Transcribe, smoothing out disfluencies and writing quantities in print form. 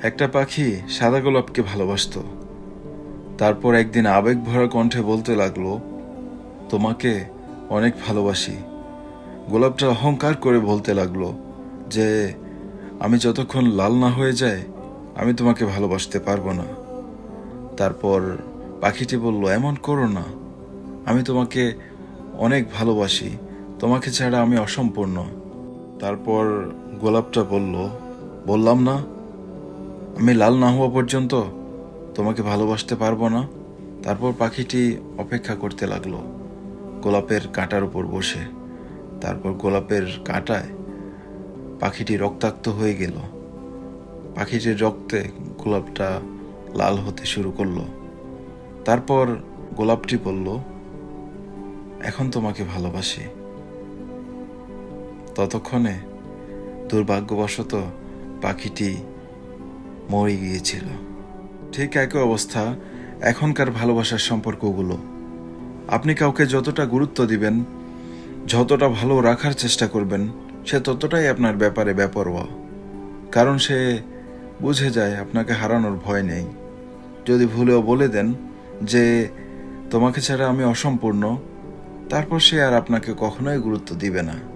একটা পাখি সাদা গোলাপকে ভালোবাসতো। তারপর একদিন আবেগ ভরা কণ্ঠে বলতে লাগলো, তোমাকে অনেক ভালোবাসি। গোলাপটা অহংকার করে বলতে লাগলো যে আমি যতক্ষণ লাল না হয়ে যায় আমি তোমাকে ভালোবাসতে পারবো না। তারপর পাখিটি বলল, এমন করো না, আমি তোমাকে অনেক ভালোবাসি, তোমাকে ছাড়া আমি অসম্পূর্ণ। তারপর গোলাপটা বলল, বললাম না আমি লাল না হওয়া পর্যন্ত তোমাকে ভালোবাসতে পারবো না। তারপর পাখিটি অপেক্ষা করতে লাগলো গোলাপের কাঁটার উপর বসে। তারপর গোলাপের কাঁটায় পাখিটি রক্তাক্ত হয়ে গেল। পাখিটির রক্তে গোলাপটা লাল হতে শুরু করলো। তারপর গোলাপটি বলল, এখন তোমাকে ভালোবাসি। ততক্ষণে দুর্ভাগ্যবশত পাখিটি মরে গিয়েছিল। ঠিক একই অবস্থা এখনকার ভালোবাসার সম্পর্কগুলো। আপনি কাউকে যতটা গুরুত্ব দিবেন, যতটা ভালো রাখার চেষ্টা করবেন, সে ততটাই আপনার ব্যাপারে বেপরোয়া। কারণ সে বুঝে যায় আপনাকে হারানোর ভয় নেই। যদি ভুলেও বলে দেন যে তোমাকে ছাড়া আমি অসম্পূর্ণ, তারপর সে আর আপনাকে কখনোই গুরুত্ব দিবে না।